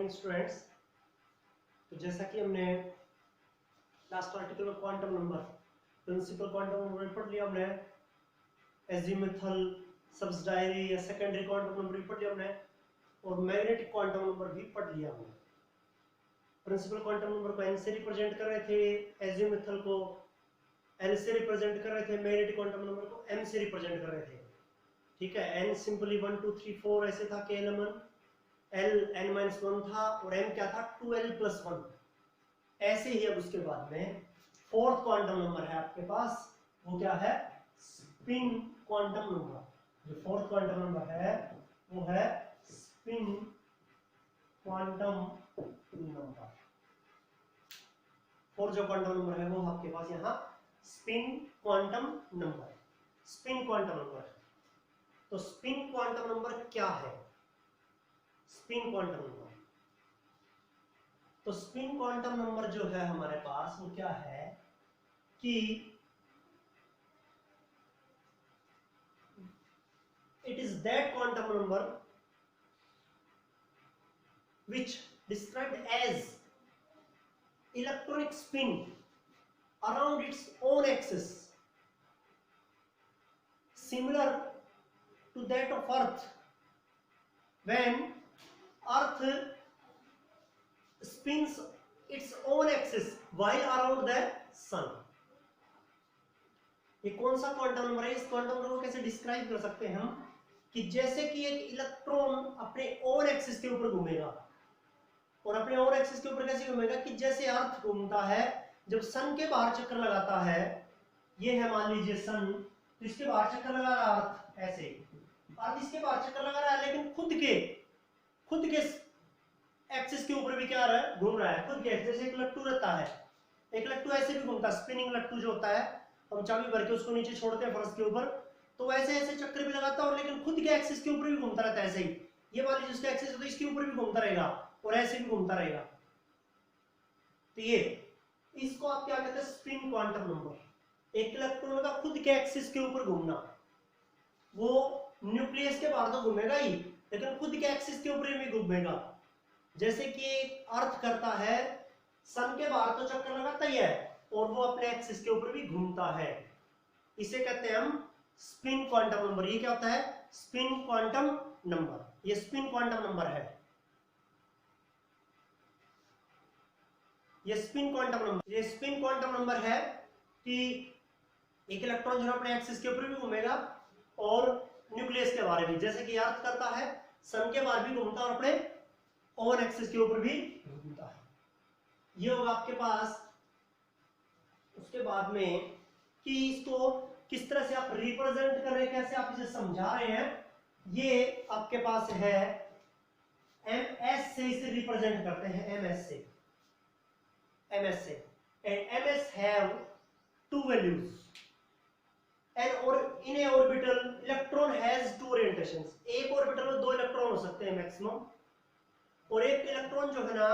Morning students. तो जैसा कि हमने लास्ट आर्टिकल में quantum number principal quantum number पढ़ लिया हमने, एजीमुथल सब्सिडायरी या सेकेंडरी क्वांटम नंबर भी पढ़ लिया हमने, और मैग्नेटिक क्वांटम नंबर भी पढ़ लिया हमने। प्रिंसिपल क्वांटम नंबर को एन से रिप्रेजेंट कर रहे थे, एजीमुथल को एल से रिप्रेजेंट कर रहे थे, मैग्नेटिक क्वांटम नंबर को एम से रिप्रेजेंट कर रहे थे। ठीक है, एन सिंपली 1 2 3 4 ऐसे था, के एल n-1 था और m क्या था 2l+1। ऐसे ही अब उसके बाद में फोर्थ क्वांटम नंबर है आपके पास, वो क्या है, स्पिन क्वांटम नंबर। जो फोर्थ क्वांटम नंबर है वो है स्पिन क्वांटम नंबर। फोर्थ जो क्वांटम नंबर है वो आपके पास यहाँ spin quantum number, spin quantum number. तो स्पिन क्वांटम नंबर क्या है? स्पिन क्वांटम नंबर, तो स्पिन क्वांटम नंबर जो है हमारे पास वो क्या है कि it is that quantum number which described as electronic spin around its own axis similar to that of Earth when Earth spins its own axis while around the sun। ये कौन सा क्वांटम नंबर है? इस quantum number को कैसे describe कर सकते हैं हम कि जैसे कि एक इलेक्ट्रॉन अपने ओन एक्सिस के ऊपर घूमेगा, और अपने ओन एक्सिस के ऊपर कैसे घूमेगा कि जैसे अर्थ घूमता है, जब सन के बाहर चक्कर लगाता है, ये है मान लीजिए सन, तो इसके बाहर चक्कर लगा रहा है अर्थ, ऐसे अर्थ इसके बाहर चक्कर लगा रहा है, लेकिन खुद के एक्सिस के ऊपर भी क्या रहा है, घूम रहा है खुद के। जैसे एक लट्टू रहता है, एक लट्टू ऐसे भी घूमता है, स्पिनिंग लट्टू जो होता है, हम चाबी भर के उसको नीचे छोड़ते हैं फर्श के ऊपर, तो वैसे ऐसे चक्कर भी लगाता है और लेकिन खुद के एक्सिस के ऊपर भी घूमता रहता है ऐसे ही। ये मान लीजिए उसका एक्सिस है तो इसके ऊपर भी घूमता रहेगा और ऐसे भी घूमता रहेगा। तो ये इसको आप क्या कहते हैं, स्पिन क्वांटम नंबर। एक इलेक्ट्रॉन का खुद के एक्सिस के ऊपर घूमना, वो न्यूक्लियस के बाहर तो घूमेगा ही, लेकिन खुद के एक्सिस के ऊपर भी घूमेगा। जैसे कि अर्थ करता है, सन के बाहर तो चक्कर लगाता ही है और वो अपने एक्सिस के ऊपर भी घूमता है। इसे कहते हैं हम स्पिन क्वांटम नंबर। ये क्या होता है, स्पिन क्वांटम नंबर। ये स्पिन क्वांटम नंबर है, ये स्पिन क्वांटम नंबर। ये स्पिन क्वांटम नंबर है कि एक इलेक्ट्रॉन जो अपने एक्सिस के ऊपर भी घूमेगा और न्यूक्लियस के बाहर भी, जैसे कि अर्थ करता है, सन के बाहर भी घूमता है और अपने ओन एक्सिस के ऊपर भी घूमता है। ये होगा आपके पास। उसके बाद में कि इसको किस तरह से आप रिप्रेजेंट कर रहे हैं, कैसे आप इसे समझा रहे हैं, ये आपके पास है एमएस से इसे रिप्रेजेंट करते हैं, एमएस से, एमएस से। And MS have two values and और in a orbital electron has two orientations. एक ऑर्बिटल में दो इलेक्ट्रॉन हो सकते हैं मैक्सिमम, और एक इलेक्ट्रॉन जो है ना,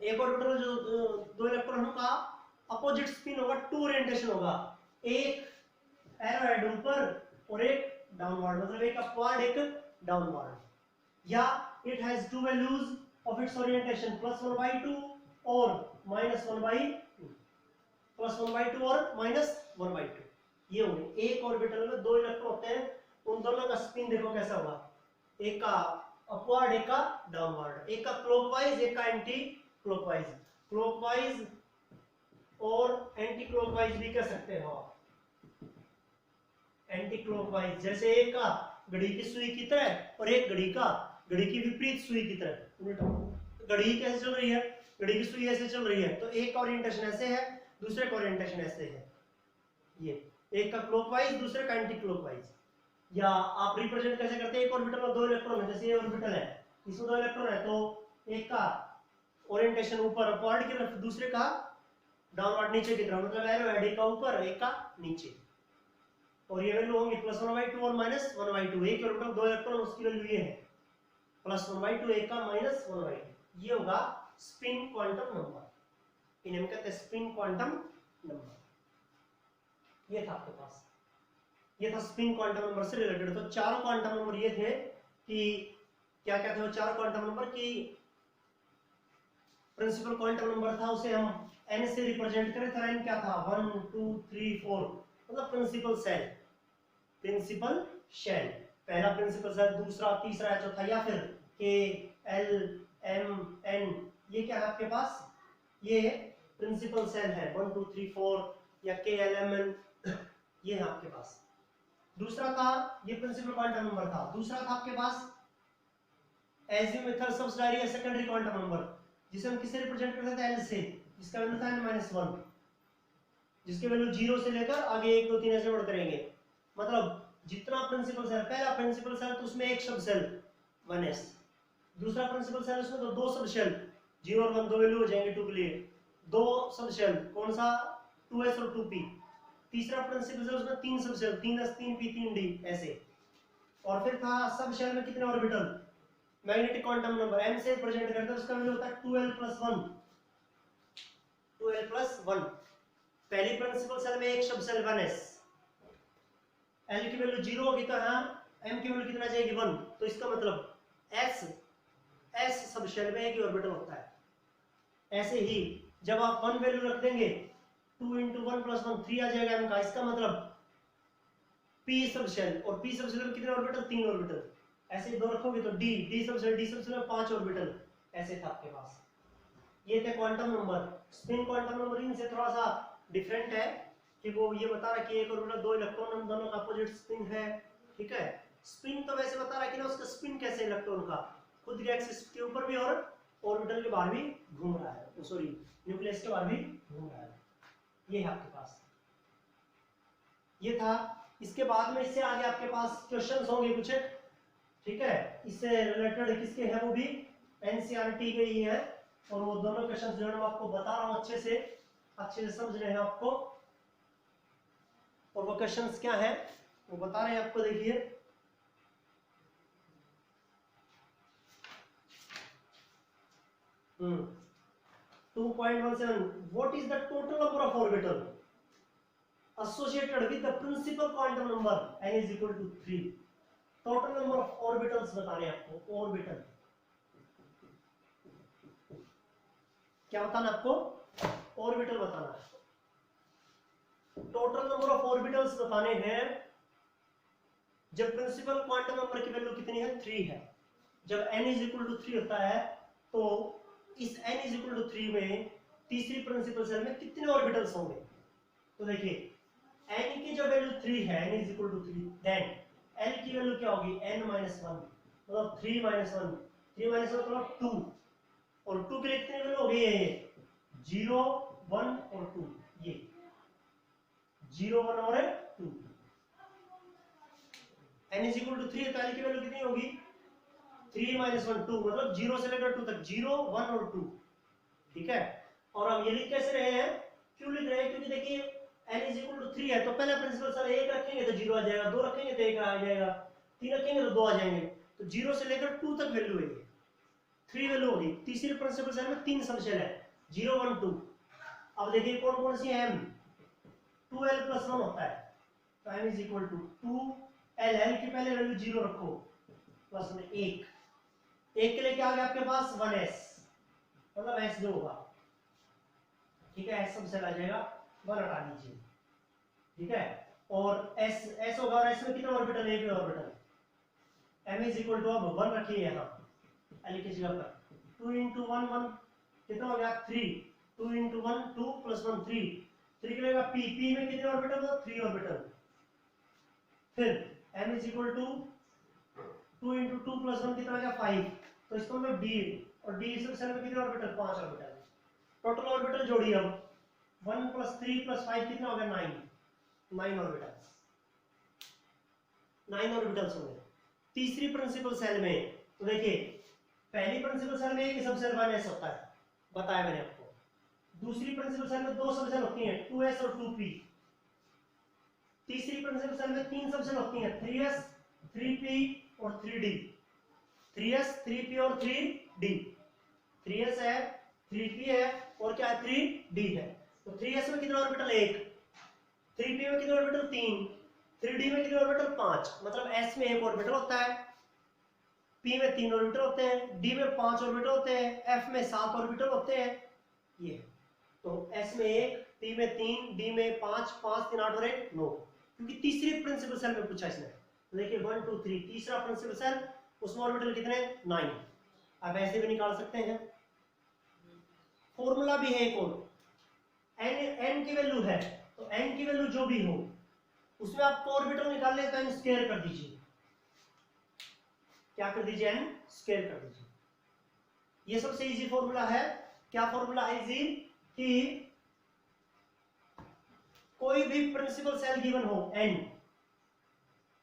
एक ऑर्बिटल में जो दो इलेक्ट्रॉन का अपोजिट स्पिन होगा, टू ओरिएंटेशन होगा, एक एरोहेड ऊपर और एक डाउनवर्ड, मतलब एक अपवर्ड एक डाउनवर्ड। या it has to values of its orientation +1/2 और -1/2, +1/2 और -1/2। ये होंगे। एक ऑर्बिटल में दो इलेक्ट्रॉन होते हैं, उन दोनों का स्पिन देखो कैसा होगा, एक का अपवर्ड एक का डाउनवर्ड, एक का क्लॉकवाइज एक का एंटी क्लॉकवाइज। क्लॉकवाइज और एंटी क्लॉकवाइज भी कह सकते हो आप, एंटी क्लॉकवाइज। जैसे एक का घड़ी की सुई की तरह और एक घड़ी की विपरीत सुई की तरह उल्टा। घड़ी कैसे चल रही है, घड़ी की सुई ऐसे चल रही है, तो एक का ओरिएंटेशन ऐसे है, दूसरे का ओरिएंटेशन ऐसे है। ये एक का क्लॉकवाइज दूसरे का एंटी क्लॉकवाइज। या आप रिप्रेजेंट कैसे करते हैं, एक ऑर्बिटल में दो इलेक्ट्रॉन है, जैसे ये ऑर्बिटल है, इसमें दो इलेक्ट्रॉन है, तो एक का ओरिएंटेशन ऊपर अपवर्ड की तरफ, दूसरे का डाउनवर्ड नीचे की तरफ, मतलब एरोहेड एक का ऊपर एक का नीचे। और ये वैल्यू होंगी +1/2 और -1/2। एक ऑर्बिटल दो इलेक्ट्रॉन, उसकी वैल्यू ये है +1/2 एक का -1/2। ये होगा स्पिन क्वांटम नंबर, इन्हें हम कहते हैं स्पिन क्वांटम नंबर। ये था आपके पास, ये था स्पिन क्वांटम नंबर से रिलेटेड। तो चारों क्वांटम नंबर ये थे कि क्या क्या थे वो चार क्वांटम नंबर की प्रिंसिपल क्वांटम नंबर था उसे हम n से रिप्रेजेंट करें, था n क्या था 1 2 3 4, मतलब प्रिंसिपल सेल, प्रिंसिपल शेल, पहला प्रिंसिपल सेल, दूसरा, तीसरा, चौथा, या फिर k l m n, ये क्या है आपके पास, ये प्रिंसिपल सेल है 1 2 3 4 या k l m n, ये है आपके पास। दूसरा था, ये प्रिंसिपल क्वांटम नंबर था। दूसरा था आपके पास azimuthal subsidiary secondary quantum number, जिसे हम किससे रिप्रेजेंट करते थे, l से, जिसका वैल्यू था n-1, जिसके वैल्यू 0 से लेकर आगे 1 2 3 ऐसे बढ़ते रहेंगे। मतलब जितना प्रिंसिपल सेल, पहला प्रिंसिपल सेल तो उसमें एक सब सेल 1s, दूसरा प्रिंसिपल सेल उसमें तो दो सब शेल 0 और 1, दो वैल्यू हो जाएंगे 2 के लिए, दो सब शेल, कौन सा 2s और 2p। तीसरा प्रिंसिपल सेल उसमें तीन सब शेल 3s 3p 3d ऐसे। और फिर था सब शेल में कितने orbital, magnetic quantum number m से प्रेजेंट करते हैं, उसका वैल्यू होता है 2l+1, 2l+1। पहली प्रिंसिपल सेल में एक सब सेल 1s, l की वैल्यू 0 होगी तो यहाँ m की वैल्यू कितना जाएगी 1, तो इसका मतलब s सब शेल में एक ही ऑर्बिटल होता है। ऐसे ही जब आप 1 वैल्यू रख देंगे 2 × 1 + 1 3 आ जाएगा m का, इसका मतलब p सब शेल, और p सब शेल में कितने ऑर्बिटल, 3 ऑर्बिटल। ऐसे दो रखोगे तो d सब शेल में 5 ऑर्बिटल ऐसे था आपके पास। ये थे quantum number. Spin quantum number इनसे थोड़ा सा डिफरेंट है कि वो ये बता रहा है कि एक ऑर्बिटल 2 इलेक्ट्रॉन, दोनों का अपोजिट स्पिन है, ठीक है। स्पिन तो वैसे बता रहा है कि ना उसका स्पिन कैसे इलेक्ट्रॉन का खुद के एक्सिस के ऊपर भी और ऑर्बिटल के बाहर भी घूम रहा है, सॉरी न्यूक्लियस के बाहर भी घूम रहा है। ये है आपके पास, ये था। इसके बाद में इससे आगे आपके पास क्वेश्चंस होंगे कुछ, ठीक है, इससे रिलेटेड किसके हैं वो भी एनसीईआरटी के ही है, और वो दोनों क्वेश्चंस जो है मैं आपको बता रहा हूं अच्छे से समझ रहे हैं आपको। और वो क्वेश्चंस क्या है वो बता रहे हैं आपको, देखिए 2.17 what is the total number of orbital associated with the principal quantum number n is equal to 3। Total number of orbitals बताने आपको, ऑर्बिटल क्या बताना आपको, ऑर्बिटल बताना है। टोटल नंबर ऑफ ऑर्बिटल्स बताने हैं जब प्रिंसिपल क्वांटम नंबर की वैल्यू कितनी है, 3 है। जब n इज इक्वल टू 3 होता है तो इस n इज इक्वल टू 3 में तीसरी प्रिंसिपल सेल में कितने ऑर्बिटल्स होंगे। तो देखिए n की जो वैल्यू 3 है, n is equal to 3, then l की वैल्यू क्या होगी, n-1, मतलब 3 - 1, 3 - 1 मतलब 2, और 2 के लिए कितनी वैल्यू हो गई है, 0 1 और 2, ये 0 1 और 2। n इज इक्वल टू 3 है तो l की वैल्यू कितनी होगी, 3 - 1 2, मतलब 0 से लेकर 2 तक, 0 1 और 2, ठीक है। और हम ये लिख कैसे रहे हैं, क्यों लिख रहे हैं, क्योंकि देखिए n इज इक्वल टू 3 है तो पहला प्रिंसिपल सेल 1 रखेंगे तो 0 आ जाएगा, 2 रखेंगे तो 1 आ जाएगा, 3 रखेंगे तो 2 आ जाएंगे, तो 0 से लेकर 2 तक वैल्यू है, 3 वैल्यू होगी। तीसरी प्रिंसिपल सेल में 3 सब शेल है 0 1 2। अब देखिए कौन कौन सी है, m 2l+1 होता है, तो m is equal to 2l, l की पहले वैल्यू 0 रखो, प्लस में 1 के लिए क्या आ गया आपके पास 1s, मतलब s जो होगा, ठीक है, s सब सेल आ जाएगा, 1 हटा दीजिए, ठीक है। और s होगा, और s में कितना ऑर्बिटल, एक orbital, m is equal to, अब 1 रखिए यहाँ l की जगह पर, 2 × 1 1 कितना हो गया 3, 2 × 1 2 + 1 3, 3 के लिए p में कितने ऑर्बिटल, 3 ऑर्बिटल। फिर m इज इक्वल टू 2 × 2 + 1 कितना हो गया 5, तो इसको मतलब d, और d सब सेल में कितने ऑर्बिटल, 5 ऑर्बिटल। टोटल ऑर्बिटल जोड़िए अब, 1 + 3 + 5 कितना हो गया 9 ऑर्बिटल्स, 9 ऑर्बिटल्स होंगे तीसरी प्रिंसिपल सेल में। तो देखिए पहली प्रिंसिपल सेल में एक ही सब सेल 1s होता है, बताया मैंने आपको। दूसरी प्रिंसिपल सेल में 2 सब सेल होती हैं 2s और 2p। तीसरी प्रिंसिपल सेल में 3 सब सेल होती हैं 3s 3p और 3d, 3s 3p और 3d, 3s है 3p है और क्या है 3d है। तो 3s में कितने ऑर्बिटल, 1, 3p में कितने ऑर्बिटल, 3, 3d में कितने ऑर्बिटल, 5, मतलब s में एक ऑर्बिटल होता है, P में 3 ऑर्बिटल होते हैं, D में 5 ऑर्बिटल होते हैं, F में 7 ऑर्बिटल होते हैं। ये तो S में 1, P में 3, D में 5, 5 3 8 और 1 9, क्योंकि तीसरी प्रिंसिपल सेल में पूछा इसने। देखिए 1 2 3 तीसरा प्रिंसिपल सेल, उसमें ऑर्बिटल कितने 9। अब ऐसे भी निकाल सकते हैं, फॉर्मूला भी है एक और, n की वैल्यू है तो n की वैल्यू जो भी हो उसमें आपको ऑर्बिटल निकाल ले तो n स्क्वायर कर दीजिए। क्या कर दीजिए, n स्क्वायर कर दीजिए। ये सबसे इजी फॉर्मूला है। क्या फॉर्मूला है इजी, कि कोई भी प्रिंसिपल सेल गिवन हो n,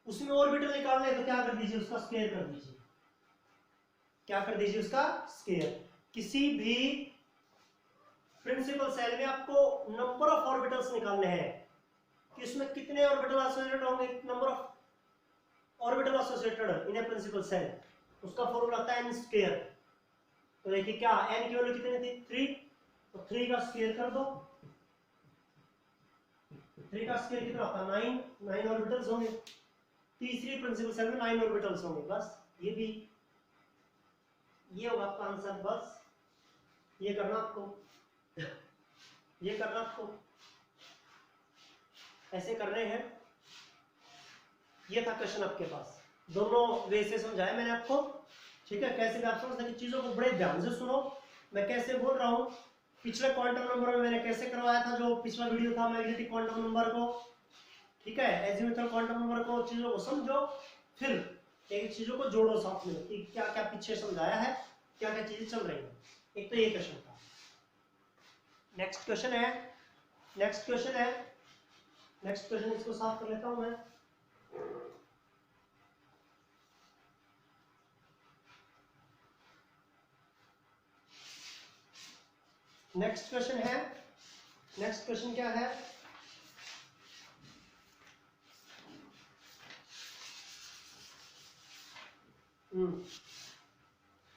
उसमें ऑर्बिटल निकालना है तो क्या कर दीजिए, उसका स्क्वायर कर दीजिए। क्या कर दीजिए, उसका स्क्वायर। किसी भी प्रिंसिपल सेल में आपको नंबर ऑफ ऑर्बिटल्स निकालने हैं कि उसमें कितने ऑर्बिटल एसोसिएटेड होंगे, number of orbital associated in a principal shell, उसका फॉर्मूला होता है n स्क्वायर। तो देखिए क्या n की वैल्यू कितनी थी 3, तो 3 का स्क्वायर कर दो, 3 का स्क्वायर कितना होता है 9 ऑर्बिटल्स होंगे। तीसरी प्रिंसिपल सेल में 9 ऑर्बिटल्स होंगे। बस ये भी, ये होगा आपका आंसर। बस ये करना आपको, ये करना आपको, ऐसे करने हैं। ये था क्वेश्चन आपके पास, दोनों वे से समझाया मैंने आपको, ठीक है। कैसे भी आप समझ सकते, चीजों को बड़े ध्यान से सुनो, मैं कैसे बोल रहा हूँ। पिछले क्वांटम नंबर में मैंने कैसे करवाया था, जो पिछला वीडियो था मैग्नेटिक क्वांटम नंबर को, ठीक है, एजीमुथल क्वांटम नंबर को, चीजों को समझो, फिर एक चीजों को जोड़ो साथ में कि क्या क्या पीछे समझाया है, क्या क्या चीजें चल रही है। एक तो ये क्वेश्चन था। नेक्स्ट क्वेश्चन है, नेक्स्ट क्वेश्चन है, नेक्स्ट क्वेश्चन, इसको साफ कर लेता हूं मैं। नेक्स्ट क्वेश्चन है, नेक्स्ट क्वेश्चन क्या है,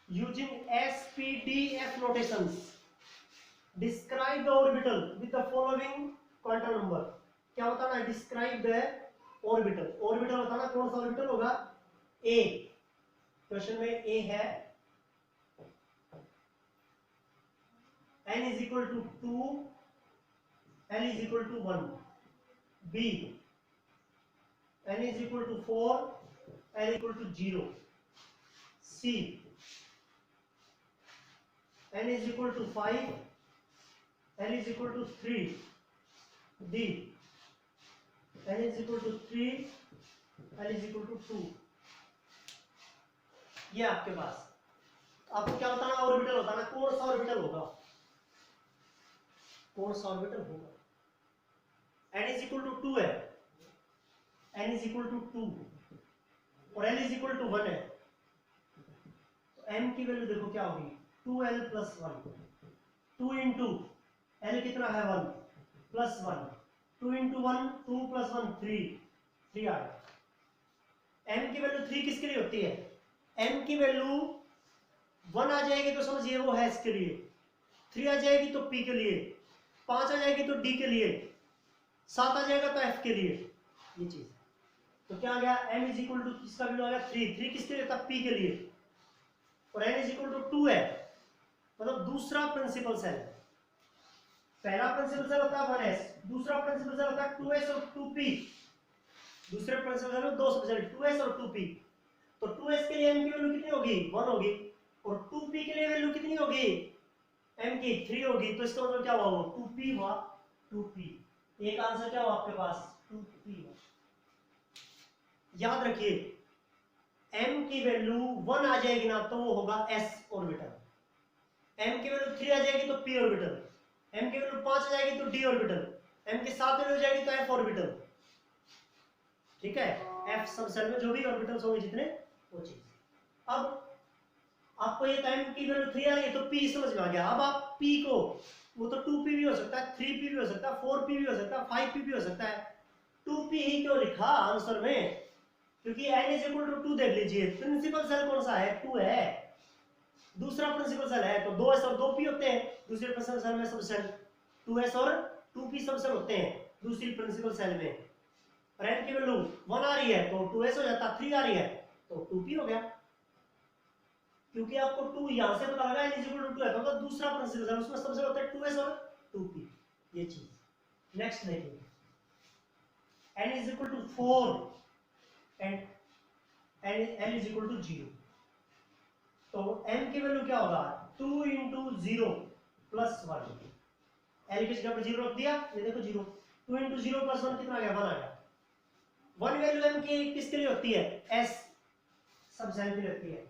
using SPDF notations describe the orbital with the following quantum number। क्या बताना है, डिस्क्राइब द ऑर्बिटल। ऑर्बिटल बताना, कौन सा ऑर्बिटल होगा, ए। क्वेश्चन में ए है, n is equal to 2, l is equal to 1, b n is equal to 4, l is equal to 0, c n is equal to 5, l is equal to 3, d n is equal to 3, l is equal to 2। ये आपके पास, आपको क्या बताना, orbital बताना, कौन सा orbital होगा, कौन सा ऑर्बिटल होगा। n is equal to 2 है, n is equal to 2 और l is equal to 1 है, तो m की वैल्यू देखो क्या होगी, 2l plus 1, 2 into l कितना है 1 plus 1, 2 into 1 2 plus 1 3 आ गया। m की वैल्यू 3 किसके लिए होती है, m की वैल्यू 1 आ जाएगी तो समझिए वो है इसके लिए, 3 आ जाएगी तो p के लिए, 5 आ जाएगी तो d के लिए, 7 आ जाएगा तो f के लिए। ये चीज तो क्या आ गया, m इज इक्वल टू किसका वैल्यू आ गया 3 किसके लिए था, p के लिए, और n इज इक्वल टू 2 है, मतलब दूसरा प्रिंसिपल सेल। पहला प्रिंसिपल सेल होता है 1s, दूसरा प्रिंसिपल सेल होता है 2s और 2p। दूसरे प्रिंसिपल सेल में दो सबसेल 2s और 2p, तो 2s के लिए m की वैल्यू कितनी होगी 1 होगी, और 2p के लिए वैल्यू कितनी होगी m की 3 होगी, तो इसका मतलब क्या हुआ, 2p हुआ 2p। एक आंसर क्या हुआ आपके पास 2p। याद रखिए m की वैल्यू 1 आ जाएगी ना तो वो होगा s ऑर्बिटल, m की वैल्यू 3 आ जाएगी तो p ऑर्बिटल, m की वैल्यू 5 आ जाएगी तो d ऑर्बिटल, m के साथ वैल्यू हो जाएगी तो f ऑर्बिटल। ठीक है, f सब सेल में जो भी ऑर्बिटल्स होंगे जितने, वो चीज। अब आपको ये टाइम की वैल्यू 3 आ रही है तो p समझ में आ गया। अब आप p को, वो तो 2p भी हो सकता है, 3p भी हो सकता है, 4p भी हो सकता है, 5p भी हो सकता है, 2p ही क्यों लिखा आंसर में, क्योंकि n इज इक्वल टू 2 देख लीजिए, प्रिंसिपल सेल कौन सा है 2 है, दूसरा प्रिंसिपल सेल है तो 2s और 2p होते हैं, दूसरे प्रिंसिपल सेल में सब सेल 2s और 2p सब सेल होते हैं दूसरी प्रिंसिपल सेल में। और n की वैल्यू 1 आ रही है तो 2s हो जाता, 3 आ रही है तो 2p हो गया। क्योंकि आपको 2 यहां से पता लगा n इज इक्वल टू 2 है, तो मतलब दूसरा प्रिंसिपल है, उसमें सबसे होता है 2s और 2p, ये चीज। नेक्स्ट देखिए, n is equal to 4 and n is equal to 0, तो m की वैल्यू क्या होगा, 2 इंटू 0 प्लस 1, l की जगह पर 0 रख दिया, ये देखो 0, 2 इंटू 0 प्लस 1 कितना आ गया, 1 आ गया। 1 वैल्यू m की किसके लिए होती है, s सब सेल के लिए होती है,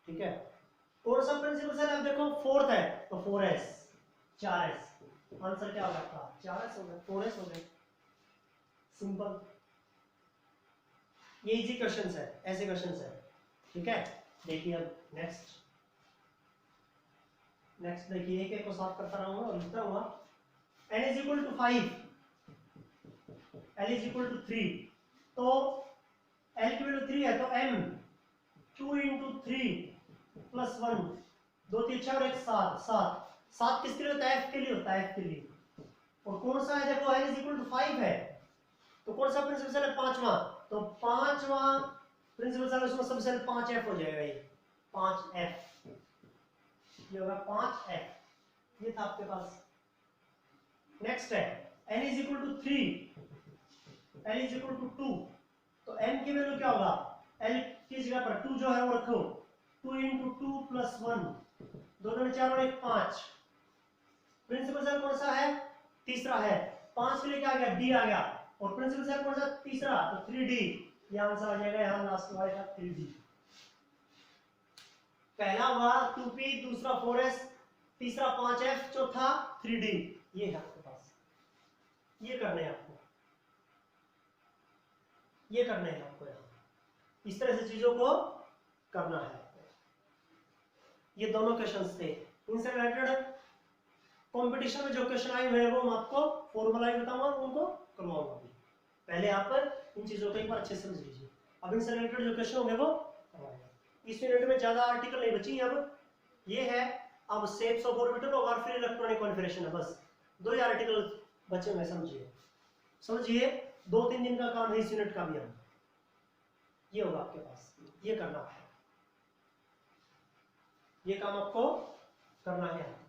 ठीक है। कौन सा प्रिंसिपल सेल, अब देखो फोर्थ है तो 4s, 4s, आंसर क्या होगा आपका, 4s हो गया, 4s हो गया, सिंपल। ये इजी क्वेश्चंस है, ऐसे क्वेश्चंस है, ठीक है। देखिए अब नेक्स्ट देखिए, एक एक को साफ करता रहूंगा और लिखता रहूंगा। n is equal to 5, l is equal to 3, तो l की वैल्यू 3 है, तो m 2 इंटू 3 प्लस 1, 2 3 6 और 1 7, 7 किसके लिए होता है, f के लिए होता है, f के लिए। और कौन सा है, देखो n इज इक्वल टू 5 है, तो कौन सा प्रिंसिपल सेल है, पांचवा, तो पांचवा प्रिंसिपल सेल, उसमें सबसे पहले 5f हो जाएगा, ये 5f, ये होगा 5f, ये था आपके पास। नेक्स्ट है n is equal to 3, l is equal to 2, तो n की वैल्यू क्या होगा, l की जगह पर 2 जो है वो रखो, 2 इंटू 2 प्लस 1, 2 2 4 और 1 5, प्रिंसिपल सेल कौन सा है, तीसरा है, 5 के लिए क्या आ गया, d आ गया, और प्रिंसिपल सेल कौन सा, तीसरा, तो 3d, ये आंसर आ जाएगा, यहां लास्ट में आएगा 3d। पहला हुआ 2p, दूसरा 4s, तीसरा 5f, चौथा 3d, ये है आपके पास। ये करने हैं आपको, ये करने हैं आपको, यहां इस तरह से चीजों को करना है। ये दोनों क्वेश्चंस थे, इनसे रिलेटेड कंपटीशन में जो क्वेश्चन आए हुए हैं वो मैं आपको फॉर्मूला ही बताऊंगा, उनको करवाऊंगा। पहले आप इन चीजों को एक बार अच्छे से समझ लीजिए, अब इनसे रिलेटेड जो क्वेश्चन होंगे वो करवाएंगे। इस यूनिट में ज्यादा आर्टिकल नहीं बची, अब ये है, अब शेप्स ऑफ ऑर्बिटल और फिर इलेक्ट्रॉनिक कॉन्फिगरेशन है, बस 2 ही आर्टिकल बचे हुए, समझिए 2-3 दिन का काम है इस यूनिट का भी, हम ये होगा आपके पास, ये करना है, ये काम आपको करना है।